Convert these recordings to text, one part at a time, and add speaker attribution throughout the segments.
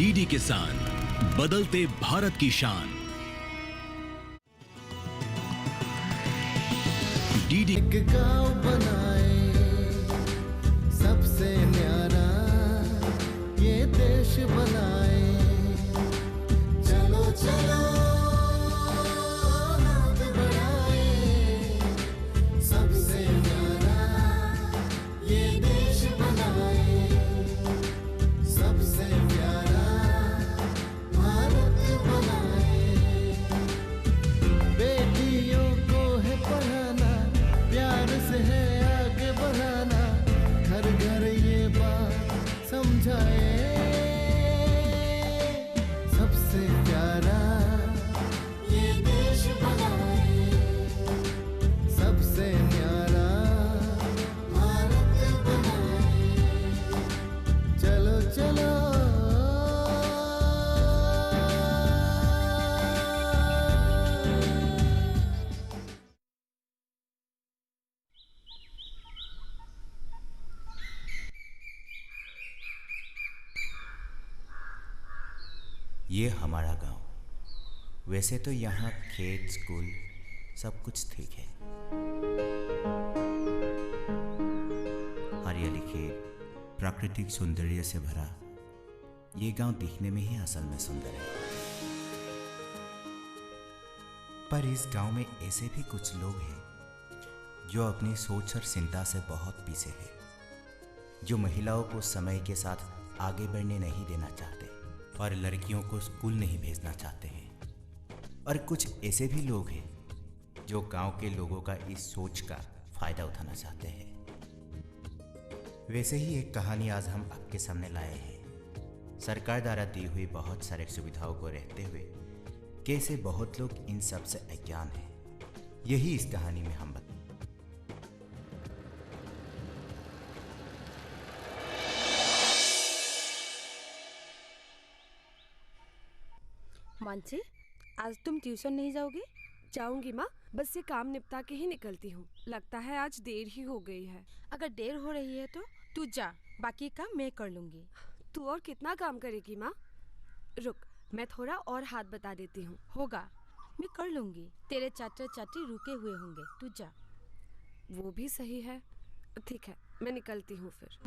Speaker 1: DD किसान, बदलते भारत की शान। डीडी
Speaker 2: एक गांव बनाए सबसे न्यारा ये देश बनाए। चलो चलो हाथ बढ़ाए सबसे न्यारा ये देश बनाए। सबसे प्यारा भारत बनाए। बेटियों को है पढ़ाना, प्यार से है आगे बढ़ाना, घर घर ये बात समझाए। सबसे प्यारा ये देश बनाए। सबसे न्यारा भारत बनाए। चलो चलो
Speaker 3: ये हमारा गांव। वैसे तो यहाँ खेत, स्कूल सब कुछ ठीक है। हरियाली, खेत, प्राकृतिक सौंदर्य से भरा ये गांव दिखने में ही असल में सुंदर है। पर इस गांव में ऐसे भी कुछ लोग हैं जो अपनी सोच और चिंता से बहुत पीछे हैं, जो महिलाओं को समय के साथ आगे बढ़ने नहीं देना चाहते और लड़कियों को स्कूल नहीं भेजना चाहते हैं। और कुछ ऐसे भी लोग हैं जो गांव के लोगों का इस सोच का फायदा उठाना चाहते हैं। वैसे ही एक कहानी आज हम आपके सामने लाए हैं। सरकार द्वारा दी हुई बहुत सारे सुविधाओं को रहते हुए कैसे बहुत लोग इन सब से अज्ञान हैं, यही इस कहानी में हम बताएंगे।
Speaker 4: मानसी, आज तुम ट्यूशन नहीं जाओगी?
Speaker 5: जाऊंगी माँ, बस ये काम निपटा के ही निकलती हूँ। लगता है आज देर ही हो गई है।
Speaker 4: अगर देर हो रही है तो तू जा, बाकी काम मैं कर लूंगी।
Speaker 5: तू और कितना काम करेगी माँ? रुक, मैं थोड़ा और हाथ बता देती हूँ।
Speaker 4: होगा, मैं कर लूंगी। तेरे चाचा चाची रुके हुए होंगे, तू जा।
Speaker 5: वो भी सही है। ठीक है, मैं निकलती हूँ फिर।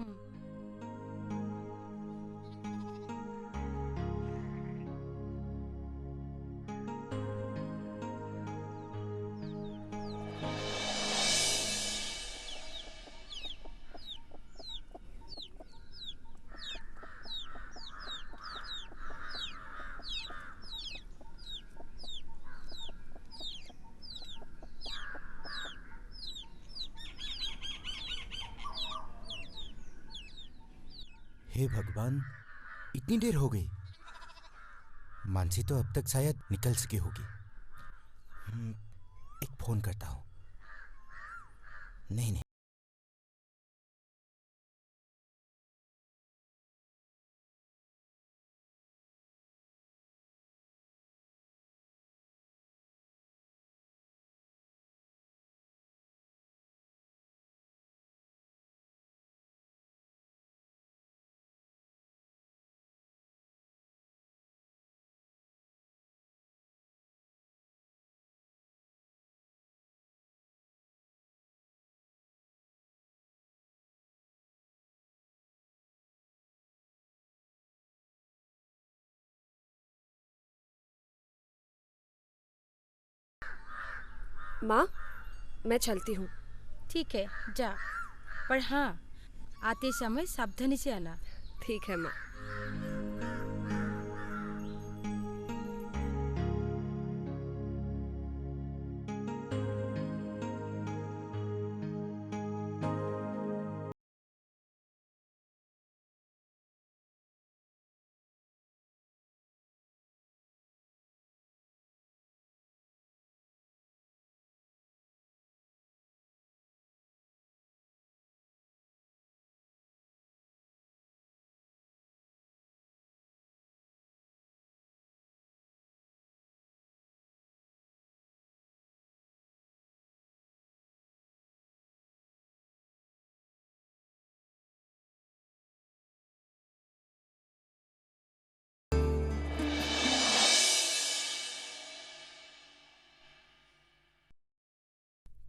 Speaker 3: हे भगवान, इतनी देर हो गई। मानसी तो अब तक शायद निकल चुकी होगी। एक फोन करता हूँ। नहीं नहीं,
Speaker 5: माँ, मैं चलती हूँ।
Speaker 4: ठीक है, जा। पर हाँ, आते समय सावधानी से आना।
Speaker 5: ठीक है माँ।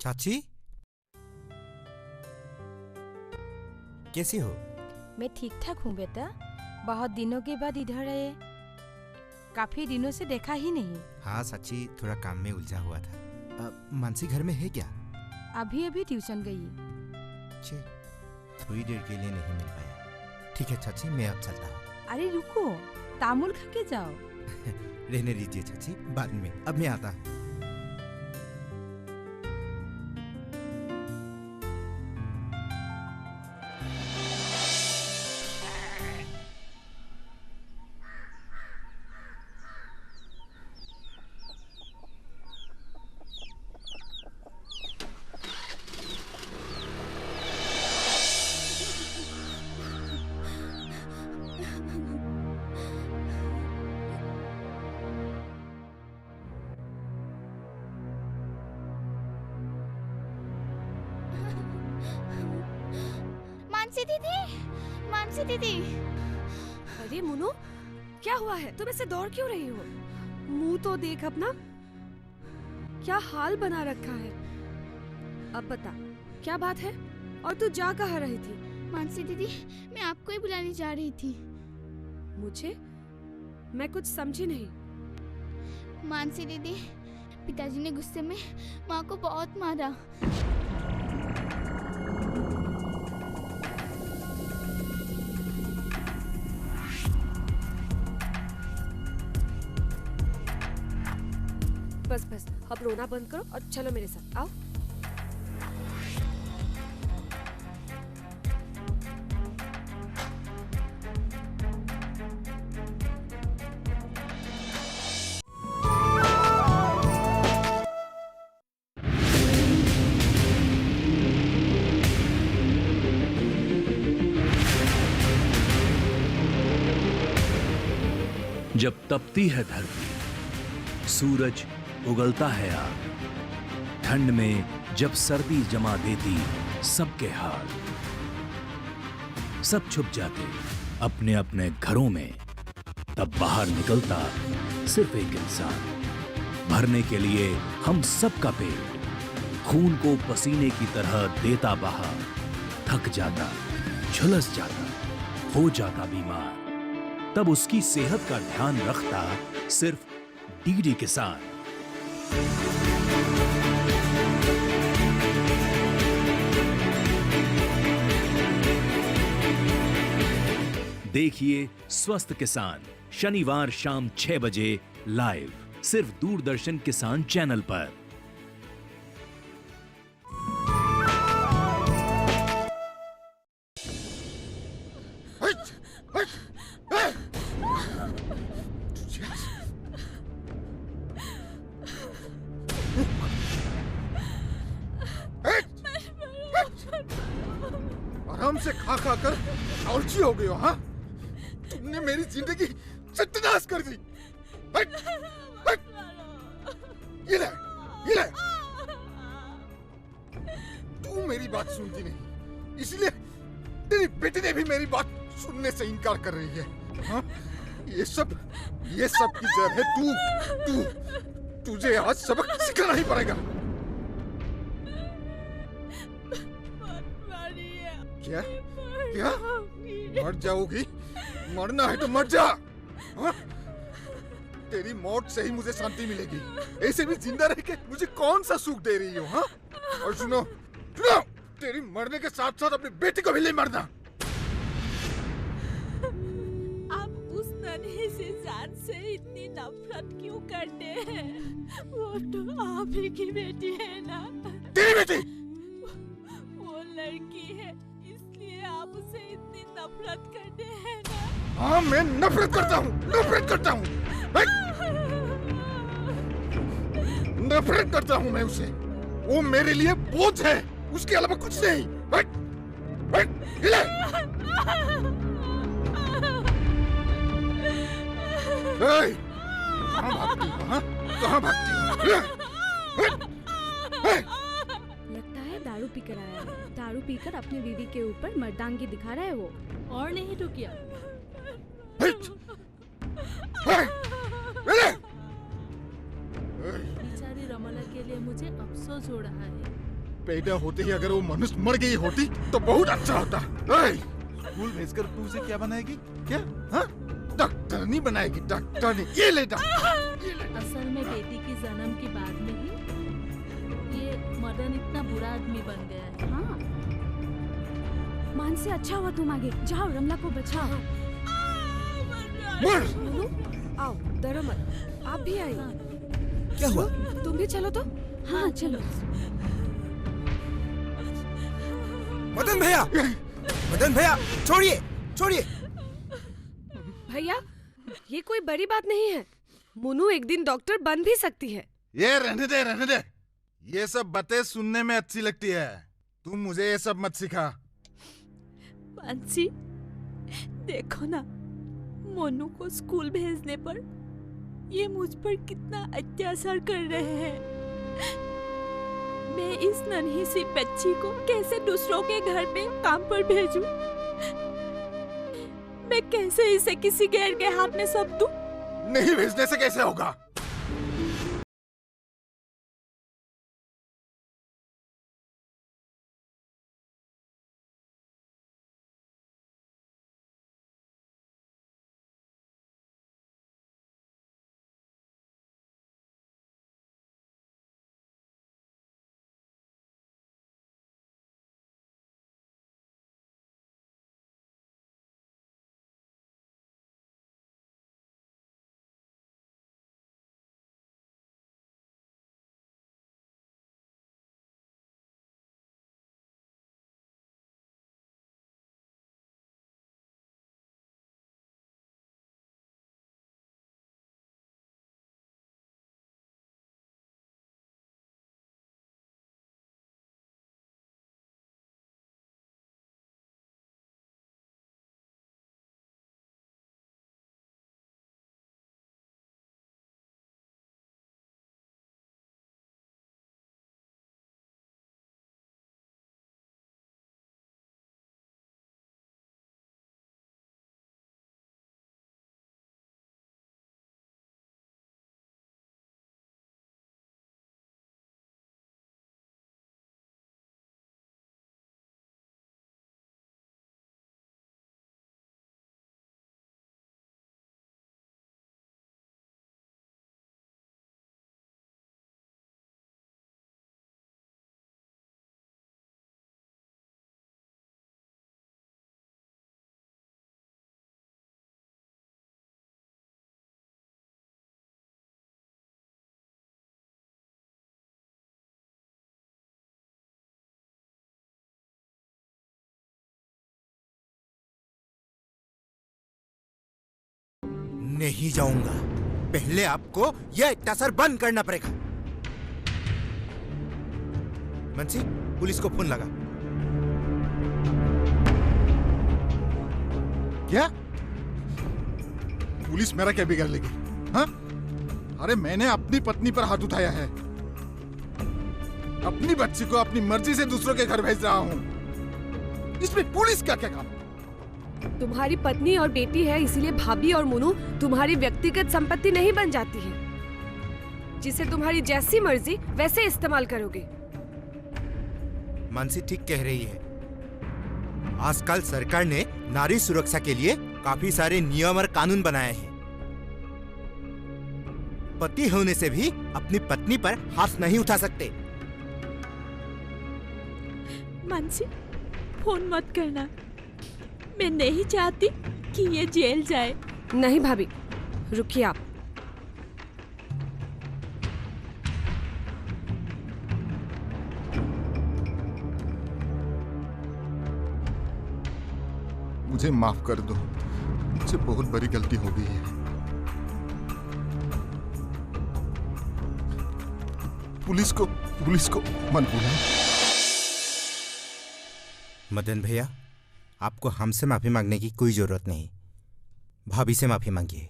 Speaker 3: चाची कैसी हो?
Speaker 4: मैं ठीक ठाक हूँ बेटा। बहुत दिनों के बाद इधर आए, काफी दिनों से देखा ही नहीं।
Speaker 3: हाँ सच्ची, थोड़ा काम में उलझा हुआ था। मानसी घर में है क्या?
Speaker 4: अभी अभी ट्यूशन गई।
Speaker 3: छे, थोड़ी देर के लिए नहीं मिल पाया। ठीक है चाची, मैं अब चलता हूँ।
Speaker 4: अरे रुको, तामुल खा के जाओ।
Speaker 3: रहने दीजिए चाची, बाद में। अब मैं आता हूँ।
Speaker 6: मानसी दीदी।
Speaker 5: अरे मुनु, क्या हुआ है? तुम ऐसे दौड़ क्यों रही हो? मुंह तो देख अपना, क्या हाल बना रखा है। अब बता, क्या बात है? और तू जा कहाँ रही थी?
Speaker 6: मानसी दीदी, मैं आपको ही बुलाने जा रही थी।
Speaker 5: मुझे? मैं कुछ समझी नहीं।
Speaker 6: मानसी दीदी, पिताजी ने गुस्से में माँ को बहुत मारा।
Speaker 5: बस बस, अब रोना बंद करो और चलो मेरे साथ, आओ।
Speaker 1: जब तपती है धरती, सूरज उगलता है आग, ठंड में जब सर्दी जमा देती सबके हाल, सब छुप जाते अपने अपने घरों में, तब बाहर निकलता सिर्फ एक इंसान, भरने के लिए हम सबका पेट, खून को पसीने की तरह देता बहा, थक जाता, झुलस जाता, हो जाता बीमार, तब उसकी सेहत का ध्यान रखता सिर्फ डीडी किसान। देखिए स्वस्थ किसान शनिवार शाम 6 बजे लाइव, सिर्फ दूरदर्शन किसान चैनल पर।
Speaker 7: आराम से खा खा कर आलसी हो गए हो। हाँ, तुमने मेरी जिंदगी सत्यानाश कर दी। हट, हट, ये ले, ये ले। तू मेरी बात सुनती नहीं, इसलिए तेरी बेटी ने भी मेरी बात सुनने से इनकार कर रही है। हाँ, ये सब की जड़ है तुझे आज सबक सिखाना ही पड़ेगा। क्या? क्या? मर जाओगी? मरना है तो मर जा। हाँ? तेरी मौत से ही मुझे शांति मिलेगी। ऐसे भी जिंदा रह के मुझे कौन सा सुख दे रही हो? हाँ? और सुनो, तेरी मरने के साथ साथ अपनी बेटी को भी ले मरना।
Speaker 8: आप उस नन्ही सी जान से इतनी नफरत क्यों करते हैं? वो तो आप ही की बेटी है ना?
Speaker 7: तेरी बेटी?
Speaker 8: वो लड़की है, आप उसे इतनी नफरत करते हैं ना?
Speaker 7: हाँ, मैं नफरत करता हूँ, नफरत करता हूँ, नफरत करता हूँ मैं उसे। वो मेरे लिए बोझ है, उसके अलावा कुछ नहीं। हिले। कहाँ भागती हो? हाँ? कहाँ भागती हो?
Speaker 9: लगता है दारू पीकर आया है। दारू पीकर अपने बीवी के ऊपर मर्दानगी दिखा रहा है वो।
Speaker 8: और नहीं तो क्या? बेचारी रमला के लिए मुझे अफसोस हो रहा है।
Speaker 7: पैदा होते ही अगर वो मनुष्य मर गई होती तो बहुत अच्छा होता।
Speaker 10: स्कूल भेजकर तू उसे क्या बनाएगी?
Speaker 7: क्या? हाँ? डॉक्टर नहीं बनाएगी, डॉक्टर नहीं। ये ले डॉक्टर।
Speaker 8: असल में बेटी की जन्म के बाद में ही ये मदन इतना बुरा आदमी बन गया है।
Speaker 9: हाँ मान से अच्छा हुआ तुम आगे जाओ, रमला को बचाओ।
Speaker 5: मोनू आओ, डरो मत, आप भी आइए।
Speaker 3: क्या हुआ?
Speaker 5: तुम भी चलो तो।
Speaker 9: हाँ चलो।
Speaker 3: मदन भैया, मदन भैया छोड़िए, छोड़िए।
Speaker 5: भैया ये कोई बड़ी बात नहीं है, मोनू एक दिन डॉक्टर बन भी सकती है।
Speaker 7: ये रहने दे, रहने दे। ये सब बातें सुनने में अच्छी लगती है, तुम मुझे ये सब मत सिखा।
Speaker 8: मानसी देखो ना, मोनू को स्कूल भेजने पर ये मुझ पर कितना अत्याचार कर रहे हैं। मैं इस नन्ही सी बच्ची को कैसे दूसरों के घर में काम पर भेजूं? मैं कैसे इसे किसी गैर के हाथ में सौंप दूं?
Speaker 7: नहीं भेजने से कैसे होगा?
Speaker 3: नहीं जाऊंगा, पहले आपको यह अत्याचार बंद करना पड़ेगा। मंसी, पुलिस को फोन लगा।
Speaker 7: क्या? पुलिस मेरा क्या बिगाड़ लेगी? हाँ? अरे मैंने अपनी पत्नी पर हाथ उठाया है, अपनी बच्ची को अपनी मर्जी से दूसरों के घर भेज रहा हूँ, इसमें पुलिस का क्या काम?
Speaker 5: तुम्हारी पत्नी और बेटी है, इसीलिए भाभी और मोनू तुम्हारी व्यक्तिगत संपत्ति नहीं बन जाती है, जिसे तुम्हारी जैसी मर्जी वैसे इस्तेमाल करोगे।
Speaker 3: मानसी ठीक कह रही है। आजकल सरकार ने नारी सुरक्षा के लिए काफी सारे नियम और कानून बनाए हैं। पति होने से भी अपनी पत्नी पर हाथ नहीं उठा सकते।
Speaker 8: मानसी फोन मत करना, मैं नहीं चाहती कि ये जेल जाए।
Speaker 5: नहीं भाभी, रुकिए आप।
Speaker 7: मुझे माफ कर दो, मुझसे बहुत बड़ी गलती हो गई है। पुलिस को मत बुलाओ।
Speaker 3: मदन भैया, आपको हमसे माफी मांगने की कोई जरूरत नहीं, भाभी से माफी मांगिए।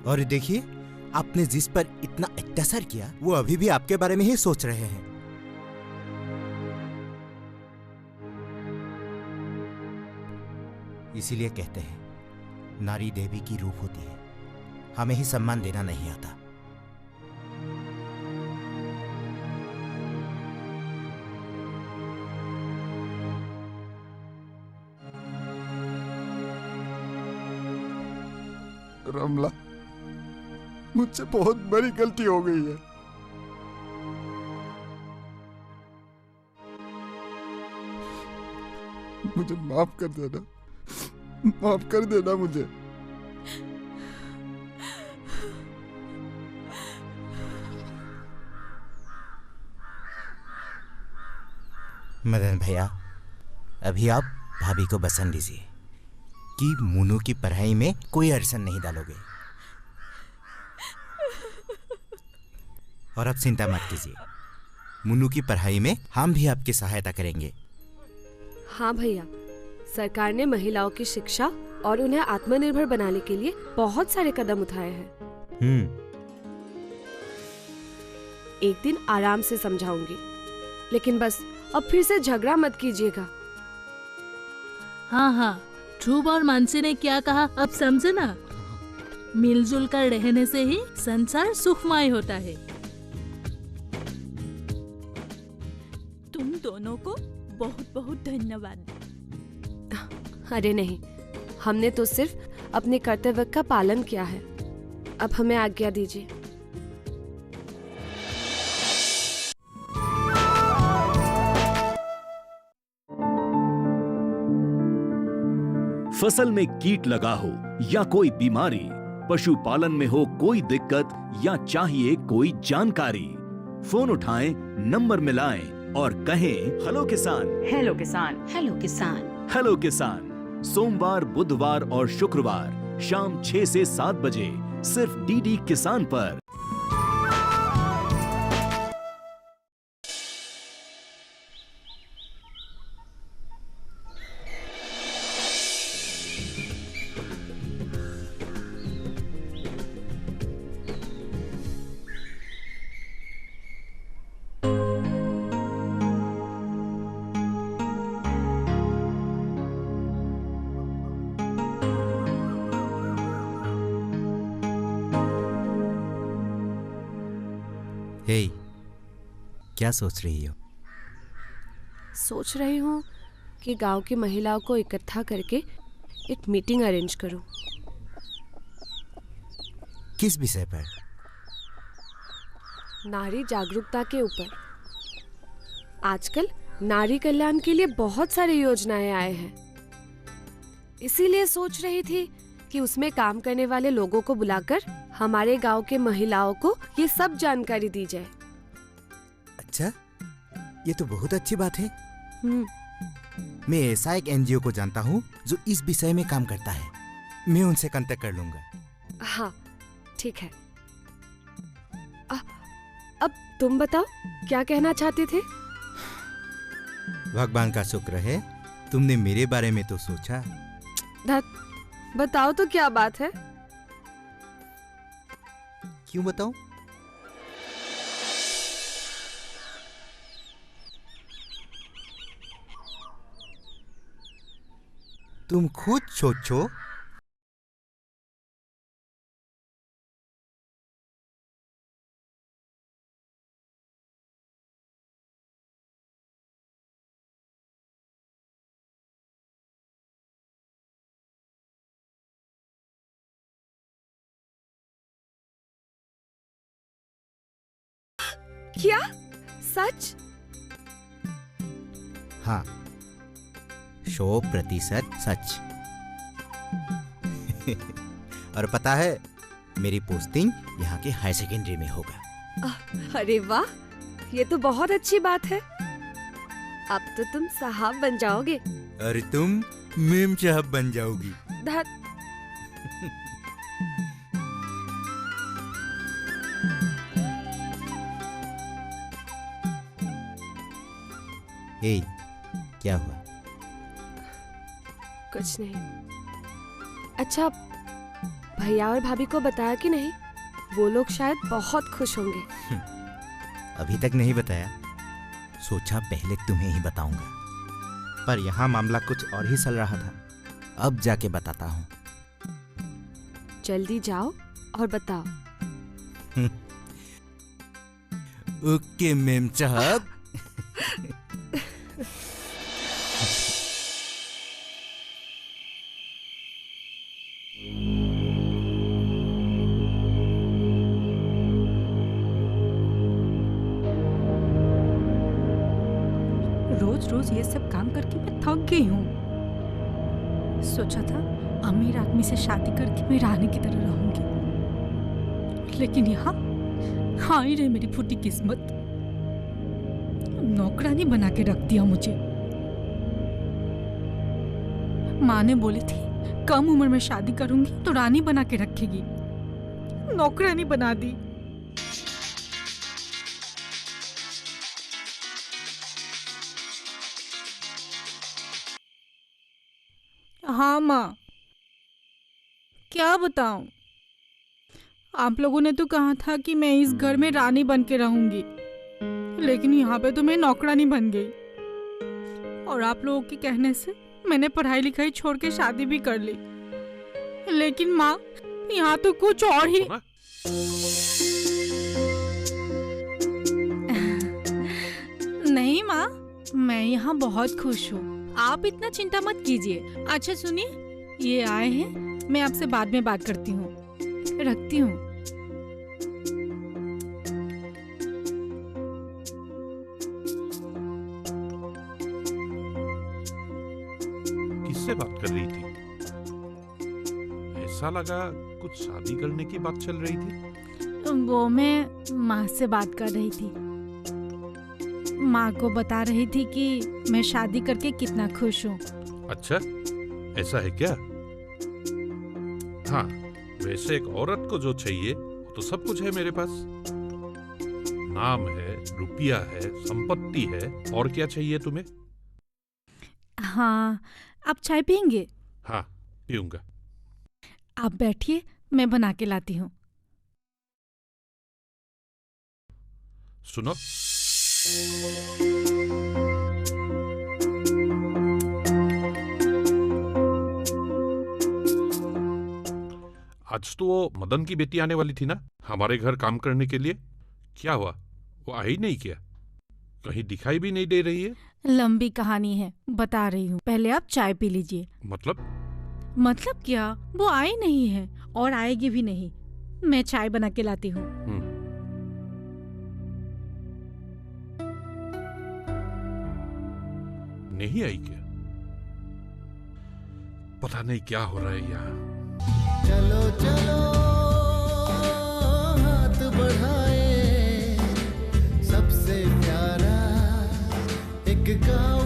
Speaker 3: और देखिए, आपने जिस पर इतना अत्याचार किया वो अभी भी आपके बारे में ही सोच रहे हैं। इसीलिए कहते हैं नारी देवी की रूप होती है, हमें ही सम्मान देना नहीं आता।
Speaker 7: रमला, मुझसे बहुत बड़ी गलती हो गई है। मुझे माफ कर देना, माफ कर देना मुझे।
Speaker 3: मदन भैया, अभी आप भाभी को बसन दीजिए कि मुन्नू की पढ़ाई में कोई अड़चन नहीं डालोगे। और अब चिंता मत कीजिए, मुन्नू की पढ़ाई में हम भी आपकी सहायता करेंगे।
Speaker 5: हाँ भैया, सरकार ने महिलाओं की शिक्षा और उन्हें आत्मनिर्भर बनाने के लिए बहुत सारे कदम उठाए हैं। एक दिन आराम से समझाऊंगी, लेकिन बस अब फिर से झगड़ा मत कीजिएगा।
Speaker 8: हाँ हाँ, ध्रुव और मानसी ने क्या कहा अब समझे ना। मिलजुल कर रहने से ही संसार सुखमय होता है। तुम दोनों को बहुत बहुत धन्यवाद।
Speaker 5: अरे नहीं, हमने तो सिर्फ अपने कर्तव्य का पालन किया है। अब हमें आज्ञा दीजिए।
Speaker 1: फसल में कीट लगा हो या कोई बीमारी, पशुपालन में हो कोई दिक्कत या चाहिए कोई जानकारी, फोन उठाएं, नंबर मिलाएं और कहें हेलो किसान।
Speaker 11: हेलो किसान, हेलो किसान,
Speaker 1: हेलो किसान। सोमवार, बुधवार और शुक्रवार शाम 6 से 7 बजे सिर्फ डीडी किसान पर।
Speaker 3: हे, क्या सोच रही हो?
Speaker 5: सोच रही हूँ कि गांव की महिलाओं को इकट्ठा करके एक मीटिंग अरेंज करूं।
Speaker 3: किस विषय पर?
Speaker 5: नारी जागरूकता के ऊपर। आजकल नारी कल्याण के लिए बहुत सारी योजनाएं आए हैं, इसीलिए सोच रही थी कि उसमें काम करने वाले लोगों को बुलाकर हमारे गांव के महिलाओं को ये सब जानकारी दी जाए।
Speaker 3: अच्छा, ये तो बहुत अच्छी बात है। मैं ऐसा एक एनजीओ को जानता हूँ जो इस विषय में काम करता है। मैं उनसे कांटेक्ट कर लूंगा।
Speaker 5: हाँ, ठीक है। अब तुम बताओ, क्या कहना चाहते थे?
Speaker 3: भगवान का शुक्र है तुमने मेरे बारे में तो सोचा।
Speaker 5: बताओ तो क्या बात है?
Speaker 3: क्यों बताऊं? तुम खुद सोचो।
Speaker 5: क्या? सच?
Speaker 3: हाँ, 100% सच। और पता है, मेरी पोस्टिंग यहाँ के हाई सेकेंडरी में होगा।
Speaker 5: अरे वाह, ये तो बहुत अच्छी बात है। अब तो तुम साहब बन जाओगे।
Speaker 3: और तुम मेम साहब बन जाओगी। हे, क्या हुआ?
Speaker 5: कुछ नहीं। अच्छा, भैया और भाभी को बताया कि नहीं? वो लोग शायद बहुत खुश होंगे।
Speaker 3: अभी तक नहीं बताया, सोचा पहले तुम्हें ही बताऊंगा, पर यहाँ मामला कुछ और ही चल रहा था। अब जाके बताता हूँ।
Speaker 5: जल्दी जाओ और बताओ।
Speaker 3: ओके मेम साहब।
Speaker 8: रोज ये सब काम करके मैं थक गई हूँ। सोचा था अमीर आदमी से शादी करके मैं रानी की तरह रहूंगी, लेकिन यहाँ हाँ ही रहे मेरी फूटी किस्मत। नौकरानी बना के रख दिया मुझे। माँ ने बोली थी कम उम्र में शादी करूंगी तो रानी बना के रखेगी, नौकरानी बना दी। हाँ माँ, क्या बताऊं? आप लोगों ने तो कहा था कि मैं इस घर में रानी बन के रहूंगी, लेकिन यहाँ पे तो मैं नौकरानी बन गई। और आप लोगों के कहने से मैंने पढ़ाई लिखाई छोड़ के शादी भी कर ली। लेकिन माँ, यहाँ तो कुछ और ही। नहीं माँ, मैं यहाँ बहुत खुश हूँ, आप इतना चिंता मत कीजिए। अच्छा सुनिए, ये आए हैं, मैं आपसे बाद में बात करती हूँ, रखती हूँ।
Speaker 12: किससे बात कर रही थी? ऐसा लगा कुछ शादी करने की बात चल रही थी।
Speaker 8: वो मैं माँ से बात कर रही थी। माँ को बता रही थी कि मैं शादी करके कितना खुश हूँ।
Speaker 12: अच्छा, ऐसा है क्या? हाँ, वैसे एक औरत को जो चाहिए वो तो सब कुछ है मेरे पास। नाम है, रुपया है, संपत्ति है, और क्या चाहिए तुम्हें?
Speaker 8: हाँ, आप चाय पियेंगे?
Speaker 12: हाँ, पीऊंगा।
Speaker 8: आप बैठिए, मैं बना के लाती हूँ।
Speaker 12: सुनो, आज तो वो मदन की बेटी आने वाली थी ना हमारे घर काम करने के लिए। क्या हुआ, वो आई नहीं क्या? कहीं दिखाई भी नहीं दे रही है।
Speaker 8: लंबी कहानी है, बता रही हूँ, पहले आप चाय पी लीजिए। मतलब क्या, वो आई नहीं है और आएगी भी नहीं। मैं चाय बना के लाती हूँ।
Speaker 12: नहीं आई क्या? पता नहीं क्या हो रहा है यहाँ।
Speaker 2: चलो चलो हाथ बढ़ाए, सबसे प्यारा एक गाँव